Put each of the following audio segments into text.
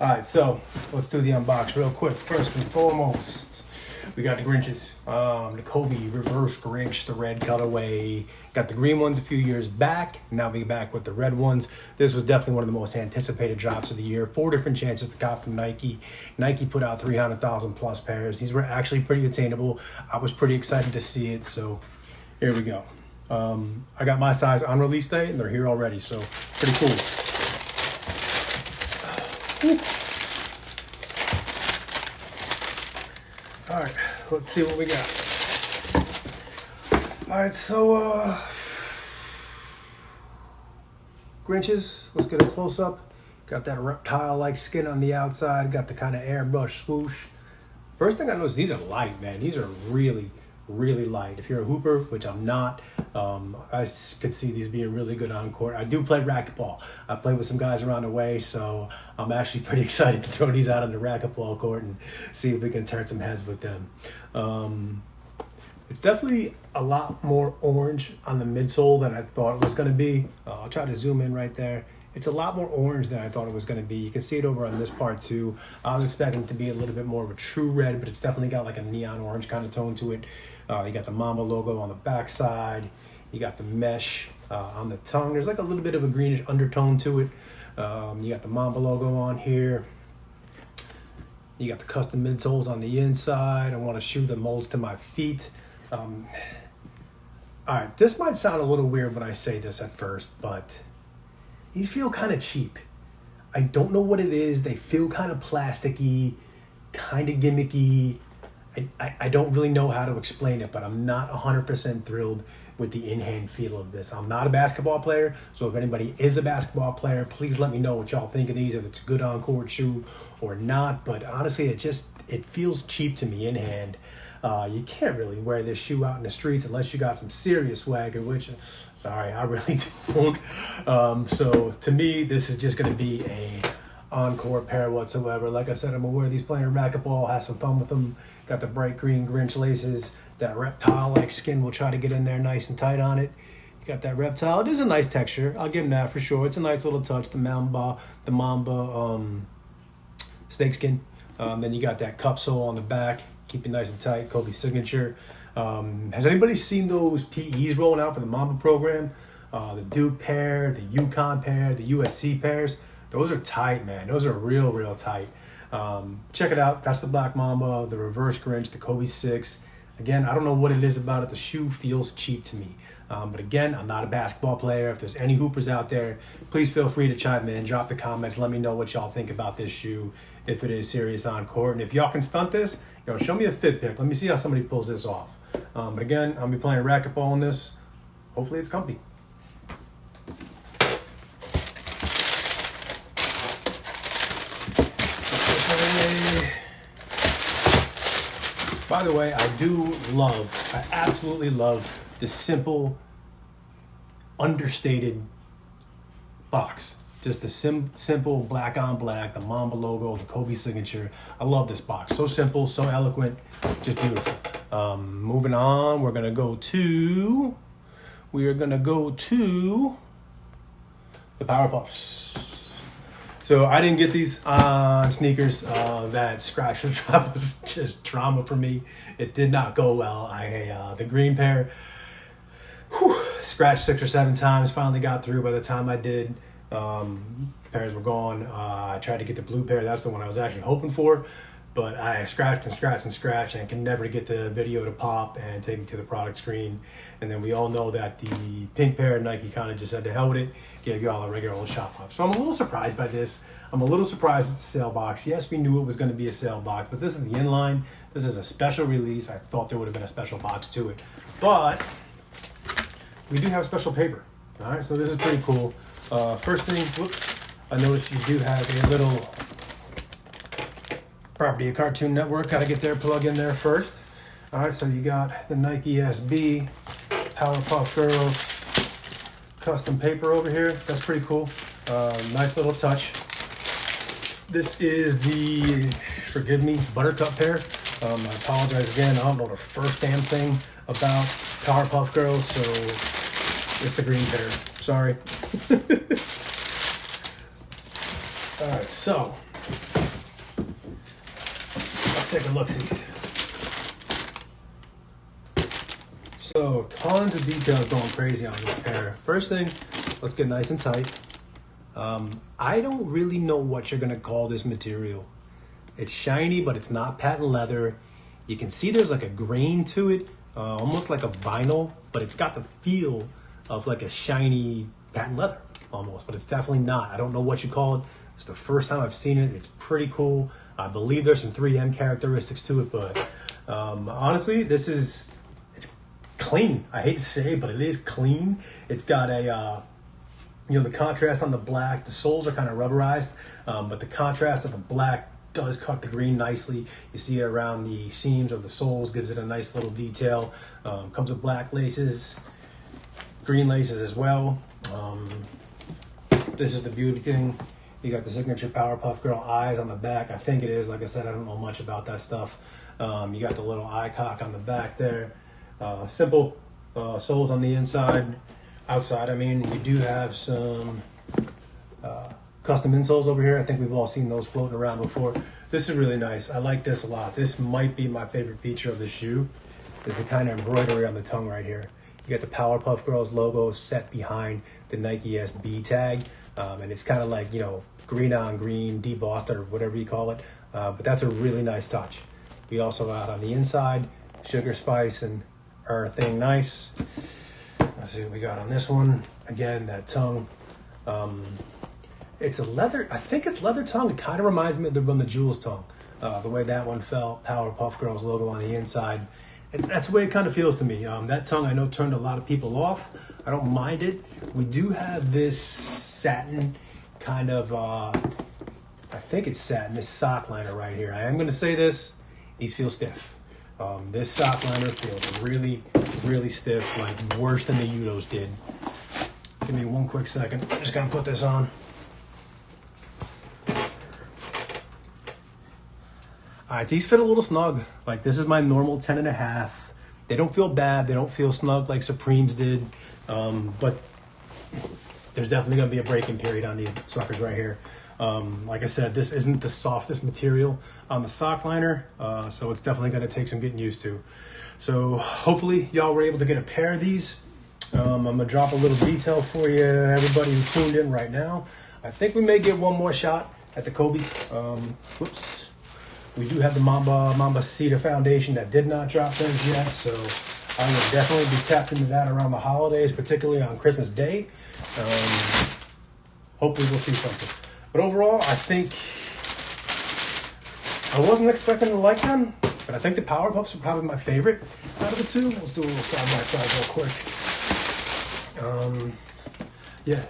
All right, so let's do the unbox real quick. First and foremost, we got the Grinches. The Kobe reverse Grinch, the red colorway. Got the green ones a few years back. Now we're back with the red ones. This was definitely one of the most anticipated drops of the year. 4 different chances to cop from Nike. Nike put out 300,000 plus pairs. These were actually pretty attainable. I was pretty excited to see it, so here we go. I got my size on release day, and they're here already, so pretty cool. All right, let's see what we got. All right, so Grinches, let's get a close up. Got that reptile-like skin on the outside, got the kind of airbrush swoosh. First thing I noticed, these are light, man. These are really, really light. If you're a hooper, which I'm not, I could see these being really good on court. I do play racquetball. I play with some guys around the way, so I'm actually pretty excited to throw these out on the racquetball court and see if we can turn some heads with them. It's definitely a lot more orange on the midsole than I thought it was going to be. I'll try to zoom in right there. It's a lot more orange than I thought it was going to be. You can see it over on this part too. I was expecting it to be a little bit more of a true red, but it's definitely got like a neon orange kind of tone to it. You got the Mamba logo on the back side. You got the mesh on the tongue. There's like a little bit of a greenish undertone to it. You got the Mamba logo on here. You got the custom midsoles on the inside. I want to shoe the molds to my feet. All right, this might sound a little weird when I say this at first, but these feel kind of cheap. I don't know what it is. They feel kind of plasticky, kind of gimmicky. I don't really know how to explain it, but I'm not 100% thrilled with the in-hand feel of this. I'm not a basketball player, so if anybody is a basketball player, please let me know what y'all think of these, if it's a good on-court shoe or not. But honestly, it feels cheap to me in hand. You can't really wear this shoe out in the streets unless you got some serious swagger, which, sorry, I really don't. So to me, this is just going to be a on-court pair whatsoever. Like I said, I'm going to wear these playing racquetball, have some fun with them. Got the bright green Grinch laces. That reptile-like skin will try to get in there nice and tight on it. You got that reptile. It is a nice texture. I'll give them that for sure. It's a nice little touch. The Mamba snake skin. Then you got that cup sole on the back. Keep it nice and tight. Kobe signature. Has anybody seen those PEs rolling out for the Mamba program? The Duke pair, the UConn pair, the USC pairs. Those are tight, man. Those are real, real tight. Check it out. That's the Black Mamba, the reverse Grinch, the Kobe 6. Again, I don't know what it is about it. The shoe feels cheap to me. But again, I'm not a basketball player. If there's any hoopers out there, please feel free to chime in, drop the comments, let me know what y'all think about this shoe, if it is serious on court. And if y'all can stunt this, show me a fit pic. Let me see how somebody pulls this off. But again, I'll be playing racquetball on this. Hopefully it's comfy. By the way, I absolutely love this simple, understated box. Just the simple black on black, the Mamba logo, the Kobe signature. I love this box. So simple, so eloquent, just beautiful. Moving on, we're gonna go to the Powerpuffs. So I didn't get these sneakers. That scratch and drop was just drama for me. It did not go well. The green pair, scratched 6 or 7 times. Finally got through by the time I did. Pairs were gone. I tried to get the blue pair. That's the one I was actually hoping for. But I scratched and can never get the video to pop and take me to the product screen. And then we all know that the pink pair, Nike kind of just said to hell with it, gave you all a regular old shop box. So I'm a little surprised by this. I'm a little surprised it's a sale box. Yes, we knew it was going to be a sale box, but this is the inline. This is a special release. I thought there would have been a special box to it. But we do have special paper. All right, so this is pretty cool. First thing, I noticed you do have a little property of Cartoon Network. Got to get their plug in there first. All right, so you got the Nike SB, Powerpuff Girls, custom paper over here. That's pretty cool. Nice little touch. This is the, forgive me, Buttercup pair. I apologize again. I don't know the first damn thing about Powerpuff Girls, so it's the green pair. Sorry. All right, so Let's take a look-see. So, tons of details going crazy on this pair. First thing, let's get nice and tight. I don't really know what you're gonna call this material. It's shiny, but it's not patent leather. You can see there's like a grain to it, almost like a vinyl, but it's got the feel of like a shiny patent leather almost, but it's definitely not. I don't know what you call it. It's the first time I've seen it. It's pretty cool. I believe there's some 3M characteristics to it, but honestly, it's clean. I hate to say it, but it is clean. It's got a, the contrast on the black. The soles are kind of rubberized, but the contrast of the black does cut the green nicely. You see it around the seams of the soles, gives it a nice little detail. Comes with black laces, green laces as well. This is the beauty thing. You got the signature Powerpuff Girl eyes on the back. I think it is. Like I said, I don't know much about that stuff. You got the little eye cock on the back there. Simple soles on the inside. Outside, I mean, we do have some custom insoles over here. I think we've all seen those floating around before. This is really nice. I like this a lot. This might be my favorite feature of the shoe, is the kind of embroidery on the tongue right here. You got the Powerpuff Girls logo set behind the Nike SB tag, and it's kind of like, green on green, debossed, or whatever you call it. But that's a really nice touch. We also got on the inside, sugar spice and everything nice. Let's see what we got on this one. Again, that tongue. It's a leather, I think it's leather tongue. It kind of reminds me of the Jules tongue. The way that one felt, Powerpuff Girls logo on the inside. That's the way it kind of feels to me. That tongue I know turned a lot of people off. I don't mind it. We do have this satin kind of, I think it's satin, this sock liner right here. I am going to say this, these feel stiff. This sock liner feels really, really stiff, like worse than the Udos did. Give me one quick second. I'm just going to put this on. All right, these fit a little snug. Like, this is my normal 10.5. They don't feel bad. They don't feel snug like Supremes did. But there's definitely going to be a break-in period on these suckers right here. Like I said, this isn't the softest material on the sock liner, so it's definitely going to take some getting used to. So hopefully y'all were able to get a pair of these. I'm going to drop a little detail for you, everybody who tuned in right now. I think we may get one more shot at the Kobe's. Whoops. We do have the Mamba Cedar Foundation that did not drop those yet, so I will definitely be tapped into that around the holidays, particularly on Christmas Day. Hopefully we'll see something. But overall, I think I wasn't expecting to like them, but I think the Powerpuffs are probably my favorite out of the two. Let's do a little side-by-side real quick. Yeah.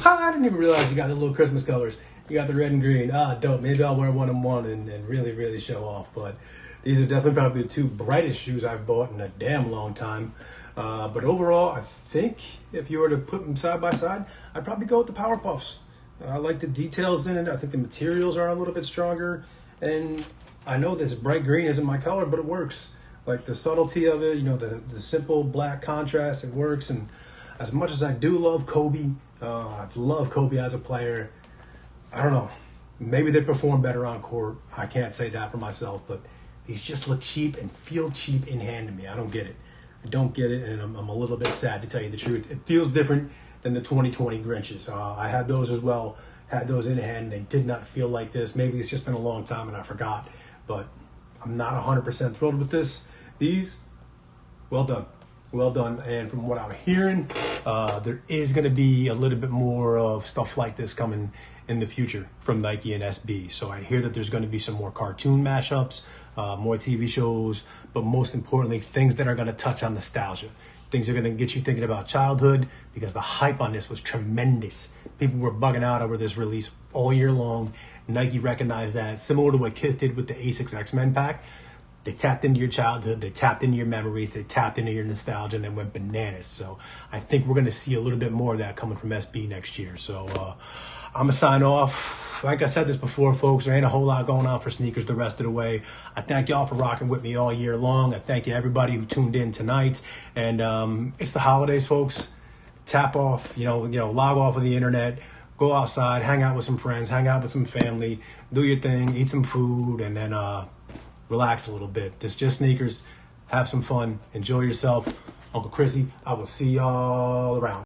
I didn't even realize you got the little Christmas colors. You got the red and green. Dope. Maybe I'll wear one and one and really, really show off. But these are definitely probably the two brightest shoes I've bought in a damn long time. But overall, I think if you were to put them side by side, I'd probably go with the Powerpuffs. I like the details in it. I think the materials are a little bit stronger. And I know this bright green isn't my color, but it works. Like the subtlety of it, the simple black contrast, it works. And as much as I do love Kobe, I love Kobe as a player. I don't know. Maybe they perform better on court. I can't say that for myself, but these just look cheap and feel cheap in hand to me. I don't get it. I don't get it, and I'm a little bit sad to tell you the truth. It feels different than the 2020 Grinches. I had those as well, had those in hand. They did not feel like this. Maybe it's just been a long time and I forgot, but I'm not 100% thrilled with this. These, well done. Well done. And from what I'm hearing, there is going to be a little bit more of stuff like this coming in the future from Nike and SB. So I hear that there's going to be some more cartoon mashups, more TV shows, but most importantly, things that are going to touch on nostalgia. Things are going to get you thinking about childhood, because the hype on this was tremendous. People were bugging out over this release all year long. Nike recognized that, similar to what Kith did with the Asics X-Men pack. They tapped into your childhood, they tapped into your memories, they tapped into your nostalgia, and then went bananas. So I think we're going to see a little bit more of that coming from SB next year. So I'm going to sign off. Like I said this before, folks, there ain't a whole lot going on for sneakers the rest of the way. I thank y'all for rocking with me all year long. I thank you everybody who tuned in tonight. And it's the holidays, folks. Tap off, log off of the internet. go outside, hang out with some friends, hang out with some family, do your thing, eat some food, and then relax a little bit. It's just sneakers. Have some fun. Enjoy yourself. Uncle Chrissy, I will see y'all around.